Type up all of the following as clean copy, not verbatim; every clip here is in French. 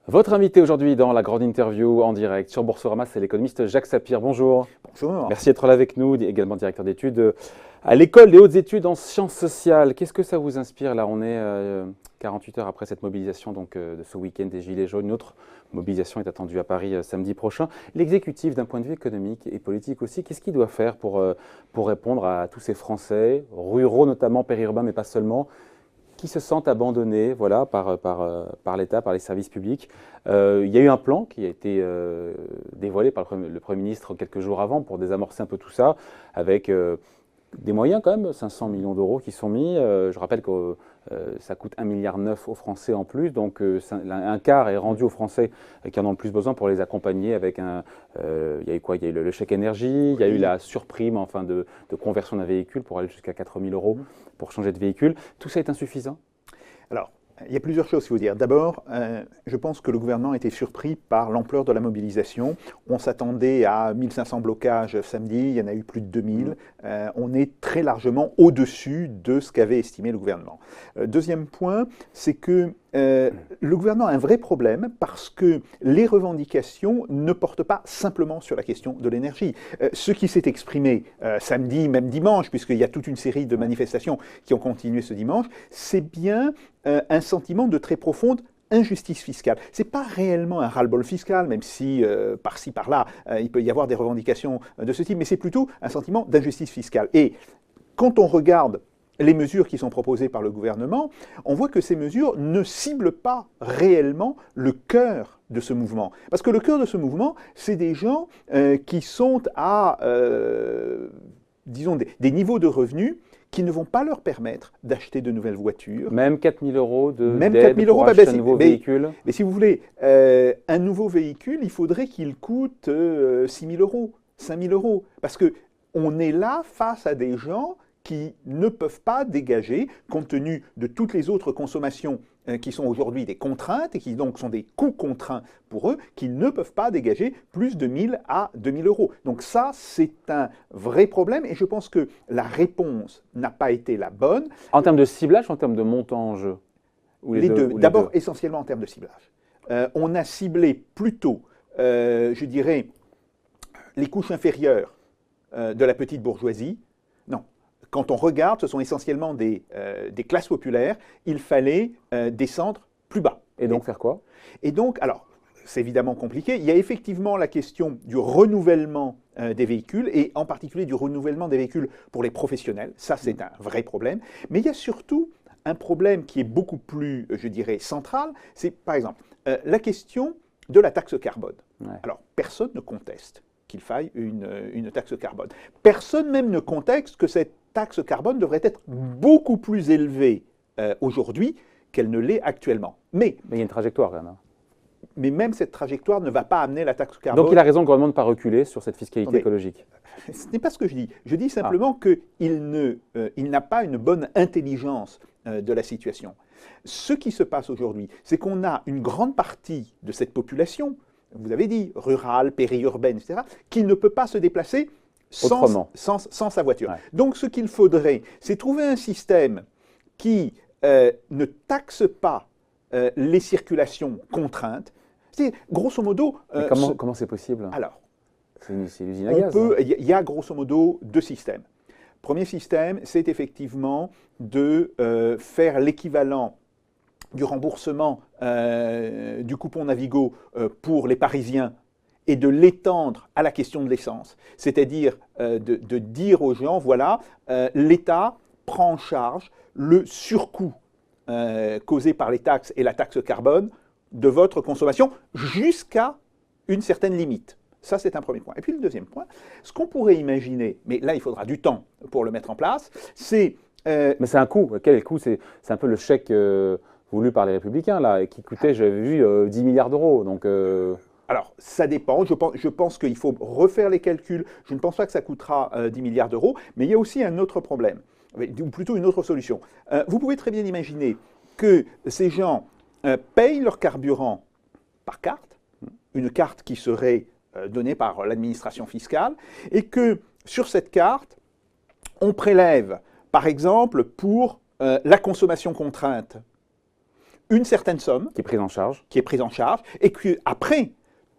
Votre invité aujourd'hui dans la grande interview en direct sur Boursorama, c'est l'économiste Jacques Sapir. Bonjour. Bonjour. Merci d'être là avec nous, également directeur d'études à l'école des hautes études en sciences sociales. Qu'est-ce que ça vous inspire là? On est 48 heures après cette mobilisation de ce week-end des Gilets jaunes. Une autre mobilisation est attendue à Paris samedi prochain. L'exécutif, d'un point de vue économique et politique aussi, qu'est-ce qu'il doit faire pour répondre à tous ces Français, ruraux notamment, périurbains, mais pas seulement, qui se sentent abandonnés voilà, par l'État, par les services publics. Il y a eu un plan qui a été dévoilé par le Premier ministre quelques jours avant pour désamorcer un peu tout ça, avec des moyens quand même, 500 millions d'euros qui sont mis. Je rappelle que ça coûte 1,9 milliard aux Français en plus, donc un quart est rendu aux Français qui en ont le plus besoin pour les accompagner avec il y a eu quoi? Il y a eu le chèque énergie, il y a eu la surprime enfin, de conversion d'un véhicule pour aller jusqu'à 4 000 euros pour changer de véhicule. Tout ça est insuffisant? Alors, il y a plusieurs choses qu'il faut dire. D'abord, je pense que le gouvernement a été surpris par l'ampleur de la mobilisation. On s'attendait à 1500 blocages samedi, il y en a eu plus de 2000. On est très largement au-dessus de ce qu'avait estimé le gouvernement. Deuxième point, c'est que le gouvernement a un vrai problème parce que les revendications ne portent pas simplement sur la question de l'énergie. Ce qui s'est exprimé samedi, même dimanche, puisqu'il y a toute une série de manifestations qui ont continué ce dimanche, c'est bien un sentiment de très profonde injustice fiscale. Ce n'est pas réellement un ras-le-bol fiscal, même si par-ci, par-là, il peut y avoir des revendications de ce type, mais c'est plutôt un sentiment d'injustice fiscale. Et quand on regarde les mesures qui sont proposées par le gouvernement, on voit que ces mesures ne ciblent pas réellement le cœur de ce mouvement. Parce que le cœur de ce mouvement, c'est des gens qui sont à, disons, des niveaux de revenus qui ne vont pas leur permettre d'acheter de nouvelles voitures. Même 4 000 euros d'aide pour acheter un nouveau véhicule. Mais si vous voulez, un nouveau véhicule, il faudrait qu'il coûte 6 000 euros, 5 000 euros. Parce qu'on est là face à des gens qui ne peuvent pas dégager, compte tenu de toutes les autres consommations qui sont aujourd'hui des contraintes et qui donc sont des coûts contraints pour eux, qui ne peuvent pas dégager plus de 1 000 à 2 000 euros. Donc ça, c'est un vrai problème et je pense que la réponse n'a pas été la bonne. En termes de ciblage ou en termes de montant en jeu? Les deux. D'abord, essentiellement en termes de ciblage. On a ciblé plutôt, je dirais, les couches inférieures de la petite bourgeoisie. Non. Quand on regarde, ce sont essentiellement des classes populaires. Il fallait descendre plus bas. Et donc faire quoi? Et donc, alors, c'est évidemment compliqué. Il y a effectivement la question du renouvellement des véhicules, et en particulier du renouvellement des véhicules pour les professionnels. Ça, c'est un vrai problème. Mais il y a surtout un problème qui est beaucoup plus, je dirais, central. C'est, par exemple, la question de la taxe carbone. Ouais. Alors, personne ne conteste qu'il faille une taxe carbone. Personne même ne conteste que cette taxe carbone devrait être beaucoup plus élevée aujourd'hui qu'elle ne l'est actuellement. Mais il y a une trajectoire quand même. Mais même cette trajectoire ne va pas amener la taxe carbone. Donc il a raison le gouvernement de ne pas reculer sur cette fiscalité écologique. Ce n'est pas ce que je dis. Je dis simplement qu'il n'a pas une bonne intelligence de la situation. Ce qui se passe aujourd'hui, c'est qu'on a une grande partie de cette population, vous avez dit, rurale, périurbaine, etc., qui ne peut pas se déplacer sans sa voiture. Ouais. Donc ce qu'il faudrait, c'est trouver un système qui ne taxe pas les circulations contraintes. C'est grosso modo... comment c'est possible? Alors, c'est une usine à gaz. Il y a grosso modo deux systèmes. Premier système, c'est effectivement de faire l'équivalent du remboursement du coupon Navigo pour les Parisiens et de l'étendre à la question de l'essence. C'est-à-dire de dire aux gens, voilà, l'État prend en charge le surcoût causé par les taxes et la taxe carbone de votre consommation jusqu'à une certaine limite. Ça, c'est un premier point. Et puis le deuxième point, ce qu'on pourrait imaginer, mais là, il faudra du temps pour le mettre en place, c'est... Mais c'est un coût. Quel est le coût? C'est un peu le chèque voulu par les Républicains, là, qui coûtait, j'avais vu, 10 milliards d'euros. Donc... Alors, ça dépend. Je pense qu'il faut refaire les calculs. Je ne pense pas que ça coûtera 10 milliards d'euros. Mais il y a aussi un autre problème, ou plutôt une autre solution. Vous pouvez très bien imaginer que ces gens payent leur carburant par carte, une carte qui serait donnée par l'administration fiscale, et que sur cette carte, on prélève, par exemple, pour la consommation contrainte, une certaine somme Qui est prise en charge. qui est prise en charge, et qu'après,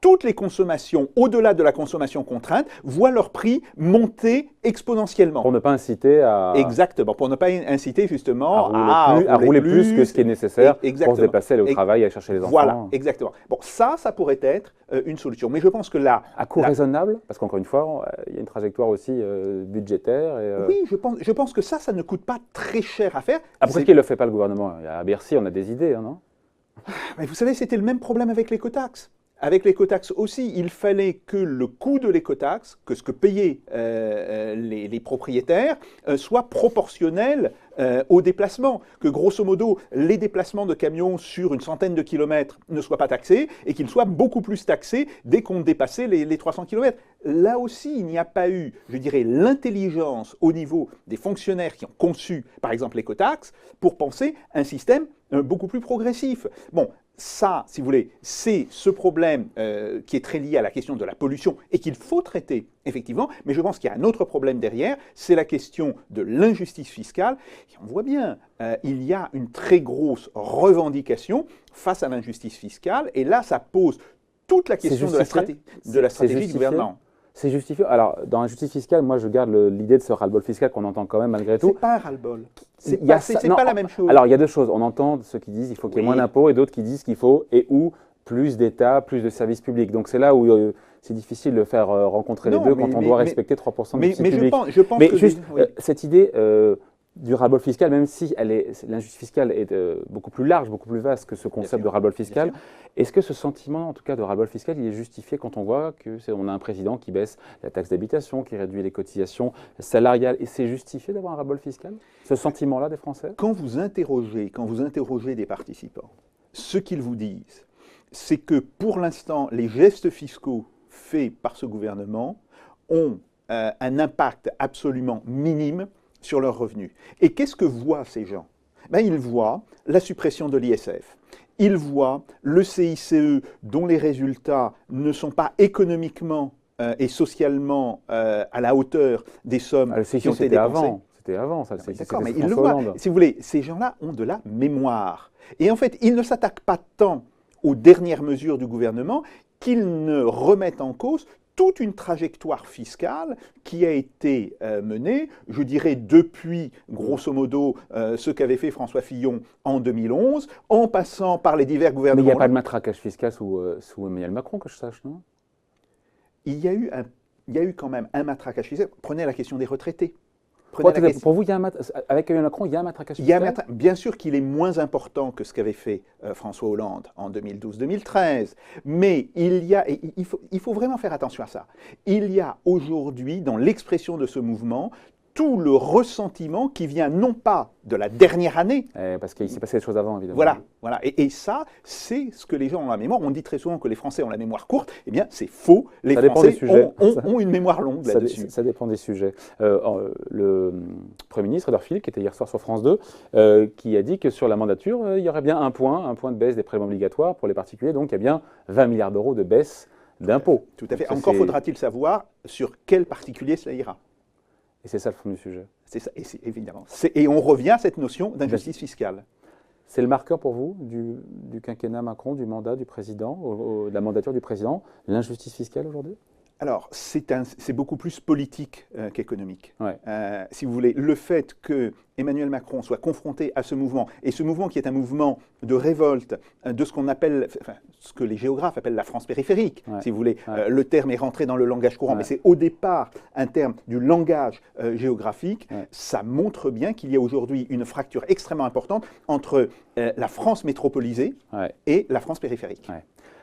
toutes les consommations, au-delà de la consommation contrainte, voient leur prix monter exponentiellement. Pour ne pas inciter à, Exactement, pour ne pas inciter justement à rouler plus que ce qui est nécessaire pour se déplacer, aller au travail, aller chercher les enfants. Voilà, exactement. Bon, ça pourrait être une solution. Mais je pense que là... À coût raisonnable, parce qu'encore une fois, il y a une trajectoire aussi budgétaire. Oui, je pense que ça ne coûte pas très cher à faire. Pourquoi est-ce qu'il ne le fait pas, le gouvernement? À Bercy, on a des idées, hein, non? Mais vous savez, c'était le même problème avec l'écotaxe. Avec l'écotaxe aussi, il fallait que le coût de l'écotaxe, que ce que payaient les propriétaires, soit proportionnel aux déplacements. Que grosso modo, les déplacements de camions sur une centaine de kilomètres ne soient pas taxés et qu'ils soient beaucoup plus taxés dès qu'on dépassait les 300 kilomètres. Là aussi, il n'y a pas eu, je dirais, l'intelligence au niveau des fonctionnaires qui ont conçu, par exemple, l'écotaxe, pour penser un système beaucoup plus progressif. Bon, ça, si vous voulez, c'est ce problème qui est très lié à la question de la pollution et qu'il faut traiter, effectivement, mais je pense qu'il y a un autre problème derrière, c'est la question de l'injustice fiscale. Et on voit bien, il y a une très grosse revendication face à l'injustice fiscale, et là, ça pose toute la question de la stratégie du gouvernement. C'est justifié. Alors, dans l'injustice fiscale, moi, je garde l'idée de ce ras-le-bol fiscal qu'on entend quand même malgré tout. C'est pas un ras-le-bol. C'est non, pas la même chose. Alors, il y a deux choses. On entend ceux qui disent qu'il faut qu'il y ait moins d'impôts et d'autres qui disent qu'il faut et ou plus d'État, plus de services publics. Donc, c'est là où c'est difficile de faire rencontrer les deux quand on doit respecter 3% de déficit public. Je pense que juste, cette idée du ras-le-bol fiscal, même si l'injustice fiscale est beaucoup plus large, beaucoup plus vaste que ce concept de ras-le-bol fiscal, est-ce que ce sentiment, en tout cas, de ras-le-bol fiscal, il est justifié quand on voit qu'on a un président qui baisse la taxe d'habitation, qui réduit les cotisations salariales, et c'est justifié d'avoir un ras-le-bol fiscal? Ce sentiment-là des Français? Quand vous interrogez des participants, ce qu'ils vous disent, c'est que pour l'instant, les gestes fiscaux faits par ce gouvernement ont un impact absolument minime sur leurs revenus. Et qu'est-ce que voient ces gens? Ils voient la suppression de l'ISF. Ils voient le CICE dont les résultats ne sont pas économiquement et socialement à la hauteur des sommes qui ont été dépensées. C'était avant, ça. D'accord, mais ils le voient. Si vous voulez, ces gens-là ont de la mémoire. Et en fait, ils ne s'attaquent pas tant aux dernières mesures du gouvernement qu'ils ne remettent en cause toute une trajectoire fiscale qui a été menée, je dirais, depuis, grosso modo, ce qu'avait fait François Fillon en 2011, en passant par les divers gouvernements. Mais il n'y a pas de matraquage fiscal sous Emmanuel Macron, que je sache, non? Il y a eu quand même un matraquage fiscal. Prenez la question des retraités. Pour vous, avec Emmanuel Macron, il y a un matraquage fiscal? Bien sûr qu'il est moins important que ce qu'avait fait François Hollande en 2012-2013, mais il faut vraiment faire attention à ça. Il y a aujourd'hui, dans l'expression de ce mouvement, tout le ressentiment qui vient non pas de la dernière année. Parce qu'il s'est passé des choses avant, évidemment. Voilà. Et ça, c'est ce que les gens ont la mémoire. On dit très souvent que les Français ont la mémoire courte. Eh bien, c'est faux. Les Français ont une mémoire longue là-dessus. Ça dépend des sujets. Le Premier ministre, Édouard Philippe, qui était hier soir sur France 2, qui a dit que sur la mandature, il y aurait bien un point de baisse des prélèvements obligatoires pour les particuliers. Donc, il y a bien 20 milliards d'euros de baisse d'impôts. Tout à fait. Encore faudra-t-il savoir sur quel particulier cela ira. Et c'est ça le fond du sujet. C'est ça, évidemment. Et on revient à cette notion d'injustice fiscale. C'est le marqueur pour vous du quinquennat Macron, du mandat du président, de la mandature du président, l'injustice fiscale aujourd'hui? Alors, c'est beaucoup plus politique qu'économique. Ouais. Si vous voulez, le fait que Emmanuel Macron soit confronté à ce mouvement, et ce mouvement qui est un mouvement de révolte de ce qu'on appelle, ce que les géographes appellent la France périphérique, si vous voulez, le terme est rentré dans le langage courant, mais c'est au départ un terme du langage géographique, ça montre bien qu'il y a aujourd'hui une fracture extrêmement importante entre la France métropolisée et la France périphérique.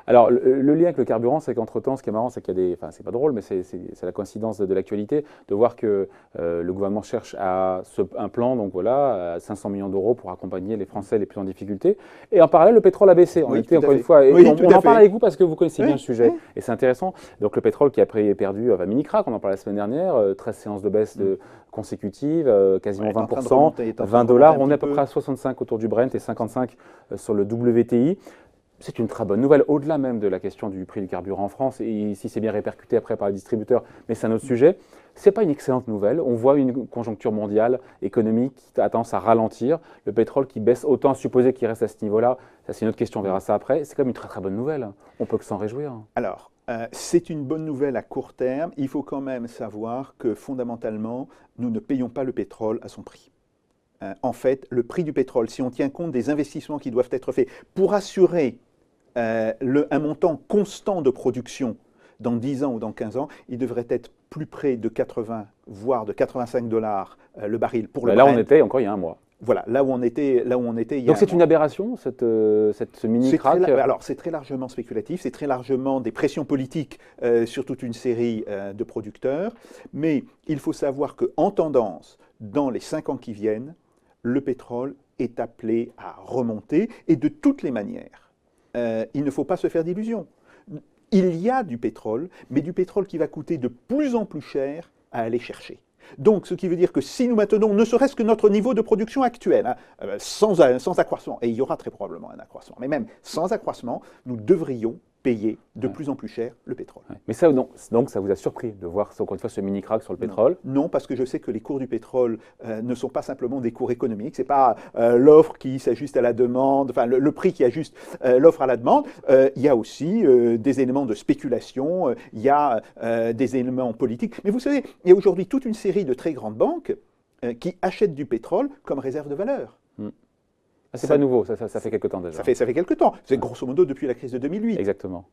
Alors, le lien avec le carburant, c'est qu'entre-temps, ce qui est marrant, c'est qu'il y a des... Enfin, c'est pas drôle, mais c'est la coïncidence de l'actualité, de voir que le gouvernement cherche un plan, donc voilà, à 500 millions d'euros pour accompagner les Français les plus en difficulté. Et en parallèle, le pétrole a baissé. On était, encore une fois, et on en parle avec vous parce que vous connaissez bien le sujet. Et c'est intéressant. Donc, le pétrole qui a perdu, mini-crack, on en parlait la semaine dernière, 13 séances de baisse consécutives, quasiment 20%, $20. On est à peu près à 65 autour du Brent et 55 sur le WTI. c'est une très bonne nouvelle, au-delà même de la question du prix du carburant en France, et si c'est bien répercuté après par les distributeurs, mais c'est un autre sujet. Ce n'est pas une excellente nouvelle. On voit une conjoncture mondiale, économique, qui a tendance à ralentir. Le pétrole qui baisse, autant supposer qu'il reste à ce niveau-là, ça c'est une autre question, on verra ça après. C'est quand même une très très bonne nouvelle. On peut que s'en réjouir. Alors, c'est une bonne nouvelle à court terme. Il faut quand même savoir que fondamentalement, nous ne payons pas le pétrole à son prix. En fait, le prix du pétrole, si on tient compte des investissements qui doivent être faits pour assurer un montant constant de production dans 10 ans ou dans 15 ans, il devrait être plus près de 80, voire de 85 dollars le baril pour le Là, Brent. on était encore il y a un mois. Voilà, là où on était il y a Donc c'est une aberration, ce mini-crack? Alors c'est très largement spéculatif, c'est très largement des pressions politiques sur toute une série de producteurs, mais il faut savoir qu'en tendance, dans les 5 ans qui viennent, le pétrole est appelé à remonter, et de toutes les manières. Il ne faut pas se faire d'illusions. Il y a du pétrole, mais du pétrole qui va coûter de plus en plus cher à aller chercher. Donc, ce qui veut dire que si nous maintenons ne serait-ce que notre niveau de production actuel, sans accroissement, et il y aura très probablement un accroissement, mais même sans accroissement, nous devrions payer de plus en plus cher le pétrole. Mais ça, donc, ça vous a surpris de voir, encore une fois, ce mini-crack sur le pétrole? Non, parce que je sais que les cours du pétrole ne sont pas simplement des cours économiques, ce n'est pas l'offre qui s'ajuste à la demande, enfin le prix qui ajuste l'offre à la demande. Il y a aussi des éléments de spéculation, il y a des éléments politiques. Mais vous savez, il y a aujourd'hui toute une série de très grandes banques qui achètent du pétrole comme réserve de valeur. Ah, c'est pas nouveau, ça fait quelque temps déjà. Ça fait quelque temps. C'est grosso modo depuis la crise de 2008. Exactement.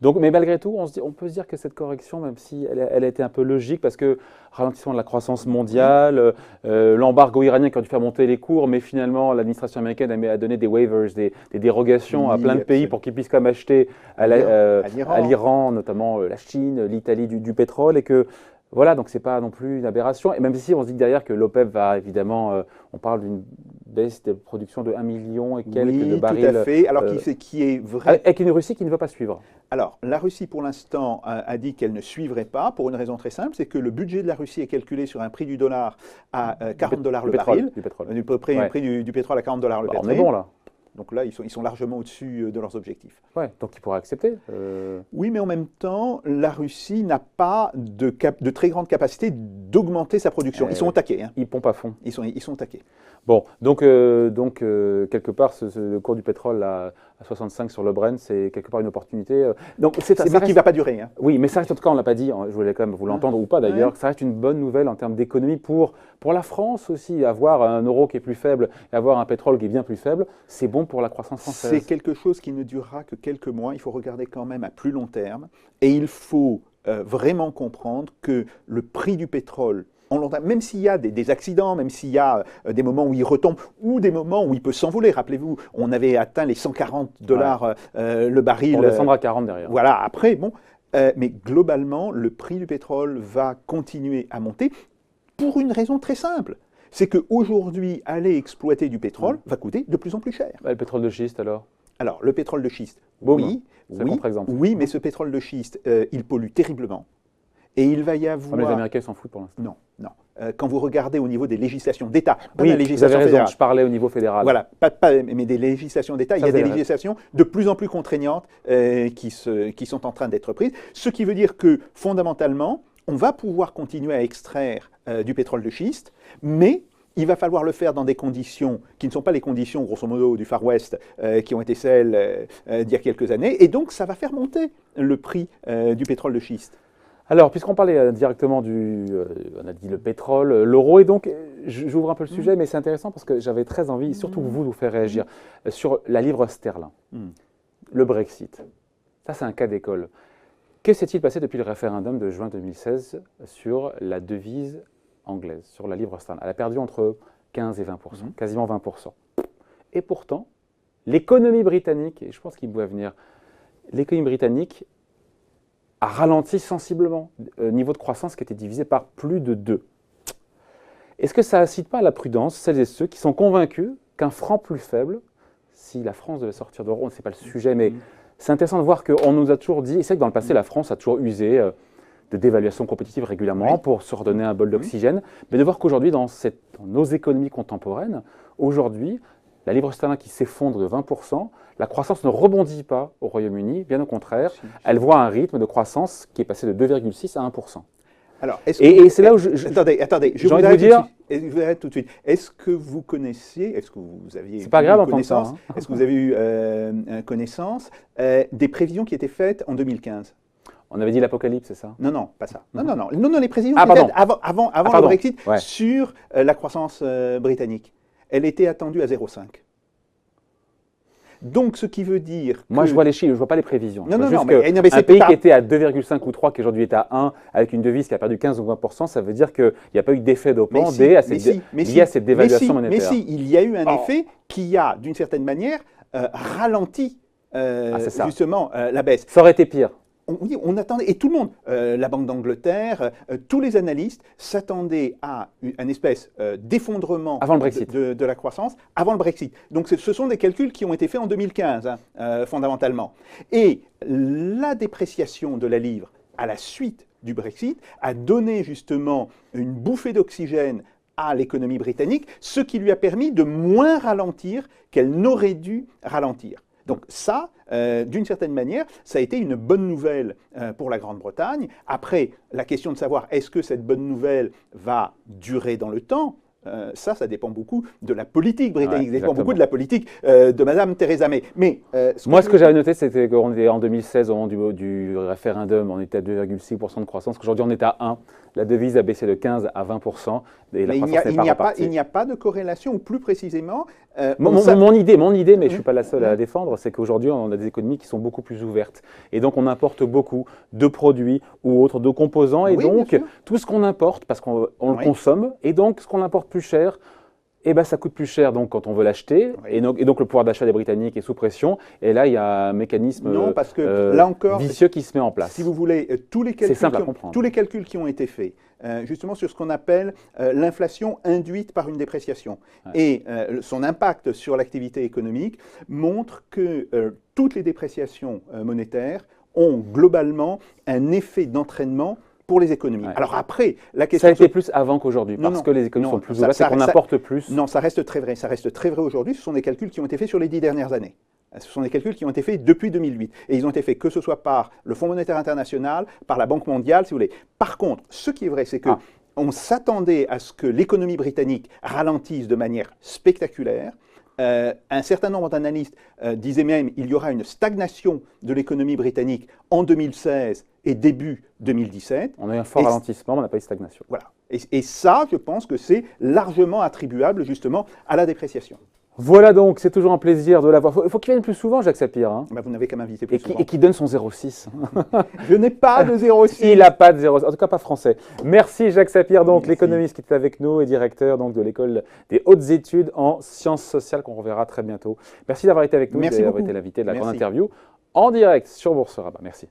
Donc, mais malgré tout, on peut se dire que cette correction, même si elle a été un peu logique, parce que ralentissement de la croissance mondiale, l'embargo iranien qui a dû faire monter les cours, mais finalement l'administration américaine a donné des waivers, des dérogations à plein de pays pour qu'ils puissent quand même acheter à l'Iran, notamment la Chine, l'Italie du pétrole, et que voilà, donc c'est pas non plus une aberration. Et même si on se dit derrière que l'OPEP va évidemment, on parle d'une baisse de production de 1 million et quelques de barils. Tout à fait, alors qui est vrai. Avec une Russie qui ne veut pas suivre. Alors, la Russie, pour l'instant, a dit qu'elle ne suivrait pas, pour une raison très simple, c'est que le budget de la Russie est calculé sur un prix du dollar à 40 dollars le baril. Du pétrole. Prix du pétrole à 40 dollars le baril. On est bon là. Donc là, ils sont largement au-dessus de leurs objectifs. Ouais, donc ils pourraient accepter. Oui, mais en même temps, la Russie n'a pas de très grande capacité d'augmenter sa production. Ils sont au taquet. Hein. Ils pompent à fond. Ils sont au taquet. Bon, donc quelque part, le cours du pétrole à 65 sur le Brent, c'est quelque part une opportunité. Donc mais qui ne va pas durer. Hein. Oui, mais ça reste, en tout cas, on ne l'a pas dit, je voulais quand même vous l'entendre ou pas d'ailleurs, ça reste une bonne nouvelle en termes d'économie pour la France aussi. Avoir un euro qui est plus faible et avoir un pétrole qui est bien plus faible, c'est bon pour la croissance française. C'est quelque chose qui ne durera que quelques mois. Il faut regarder quand même à plus long terme. Et il faut vraiment comprendre que le prix du pétrole, même s'il y a des accidents, même s'il y a des moments où il retombe, ou des moments où il peut s'envoler. Rappelez-vous, on avait atteint les 140 dollars le baril. On descendra à 40 derrière. Voilà, après, bon. Mais globalement, le prix du pétrole va continuer à monter pour une raison très simple. C'est qu'aujourd'hui, aller exploiter du pétrole va coûter de plus en plus cher. Le pétrole de schiste alors? Alors, le pétrole de schiste, oui, mais ce pétrole de schiste, il pollue terriblement. Et il va y avoir... Les Américains s'en foutent pour l'instant. Non. Quand vous regardez au niveau des législations d'État, pas de la législation fédérale. Je parlais au niveau fédéral. Voilà, mais des législations d'État, il y a des législations de plus en plus contraignantes qui sont en train d'être prises. Ce qui veut dire que, fondamentalement, on va pouvoir continuer à extraire du pétrole de schiste, mais il va falloir le faire dans des conditions qui ne sont pas les conditions, grosso modo, du Far West, qui ont été celles d'il y a quelques années. Et donc, ça va faire monter le prix du pétrole de schiste. Alors, puisqu'on parlait directement on a dit le pétrole, l'euro, et donc j'ouvre un peu le sujet, mais c'est intéressant parce que j'avais très envie, surtout vous faire réagir, sur la livre sterling, le Brexit. Ça, c'est un cas d'école. Que s'est-il passé depuis le référendum de juin 2016 sur la devise anglaise, sur la livre sterling? Elle a perdu entre 15 et 20%, quasiment 20%. Et pourtant, l'économie britannique, et je pense qu'il doit venir, l'économie britannique a ralenti sensiblement, niveau de croissance qui était divisé par plus de 2. Est-ce que ça n'incite pas à la prudence, celles et ceux qui sont convaincus qu'un franc plus faible, si la France devait sortir de l'euro, ce n'est pas le sujet, mais c'est intéressant de voir qu'on nous a toujours dit, et c'est que dans le passé, la France a toujours usé de dévaluation compétitive régulièrement pour se redonner un bol d'oxygène, mais de voir qu'aujourd'hui, dans nos économies contemporaines, aujourd'hui, la livre sterling qui s'effondre de 20%, la croissance ne rebondit pas au Royaume-Uni, bien au contraire, elle voit un rythme de croissance qui est passé de 2,6 à 1%. Alors, et c'est là où attendez, j'ai envie de vous dire, je vous arrête tout de suite. Est-ce que vous connaissiez, est-ce que vous aviez c'est pas grave eu d'entendre ça, connaissance, est-ce que vous avez eu connaissance des prévisions qui étaient faites en 2015? On avait dit l'apocalypse, c'est ça? Non, non, pas ça. Non, les prévisions Ah, qui étaient pardon. faites avant pardon. le Brexit Ouais. sur la croissance britannique. Elle était attendue à 0,5. Donc, ce qui veut dire Moi, que... je vois les chiffres, je ne vois pas les prévisions. Non, Je vois non, juste mais que c'est un pays pas- qui était à 2,5 ou 3, qui aujourd'hui est à 1, avec une devise qui a perdu 15 ou 20%, ça veut dire qu'il n'y a pas eu d'effet dopant lié à cette dévaluation monétaire. Mais si, il y a eu un effet qui a, d'une certaine manière, ralenti c'est ça. justement la baisse. Ça aurait été pire. Oui, on attendait, et tout le monde, la Banque d'Angleterre, tous les analystes s'attendaient à une espèce d'effondrement Avant le Brexit. de la croissance avant le Brexit. Donc ce sont des calculs qui ont été faits en 2015, fondamentalement. Et la dépréciation de la livre à la suite du Brexit a donné justement une bouffée d'oxygène à l'économie britannique, ce qui lui a permis de moins ralentir qu'elle n'aurait dû ralentir. Donc ça, d'une certaine manière, ça a été une bonne nouvelle pour la Grande-Bretagne. Après, la question de savoir est-ce que cette bonne nouvelle va durer dans le temps, ça dépend beaucoup de la politique britannique, ça dépend beaucoup de la politique de Madame Theresa May. Mais, ce que j'avais noté, c'était qu'on était en 2016, au moment du référendum, on était à 2,6% de croissance, qu'aujourd'hui on est à 1%. La devise a baissé de 15 à 20%, et la croissance n'est pas repartie. Il n'y a pas de corrélation, ou plus précisément... Mon idée, mais je ne suis pas la seule à la défendre, c'est qu'aujourd'hui, on a des économies qui sont beaucoup plus ouvertes. Et donc, on importe beaucoup de produits ou autres, de composants. Et donc, tout ce qu'on importe, parce qu'on le consomme, et donc, ce qu'on importe plus cher, eh ben, ça coûte plus cher donc, quand on veut l'acheter. Et donc, le pouvoir d'achat des Britanniques est sous pression. Et là, il y a un mécanisme là encore, vicieux qui se met en place. Si vous voulez, tous les calculs qui ont été faits, justement sur ce qu'on appelle l'inflation induite par une dépréciation. Ouais. Et son impact sur l'activité économique montre que toutes les dépréciations monétaires ont globalement un effet d'entraînement pour les économies. Ouais. Alors après, la question... Ça a été plus avant qu'aujourd'hui, parce que les économies sont plus ouvertes et qu'on importe plus. Non, ça reste très vrai. Ça reste très vrai aujourd'hui. Ce sont des calculs qui ont été faits sur les 10 dernières années. Ce sont des calculs qui ont été faits depuis 2008. Et ils ont été faits que ce soit par le Fonds monétaire international, par la Banque mondiale, si vous voulez. Par contre, ce qui est vrai, c'est qu'on s'attendait à ce que l'économie britannique ralentisse de manière spectaculaire. Un certain nombre d'analystes disaient même qu'il y aura une stagnation de l'économie britannique en 2016 et début 2017. On a eu un fort ralentissement, mais on n'a pas eu de stagnation. Voilà. Et ça, je pense que c'est largement attribuable justement à la dépréciation. Voilà donc, c'est toujours un plaisir de l'avoir. Il faut qu'il vienne plus souvent, Jacques Sapir. Hein. Vous n'avez qu'à m'inviter plus souvent. Et qui donne son 0,6. Je n'ai pas de 0,6. Il n'a pas de 0,6, en tout cas pas français. Merci Jacques Sapir, donc l'économiste qui est avec nous et directeur donc, de l'école des hautes études en sciences sociales qu'on reverra très bientôt. Merci d'avoir été avec nous et d'avoir été l'invité de la grande interview en direct sur Boursorama. Merci.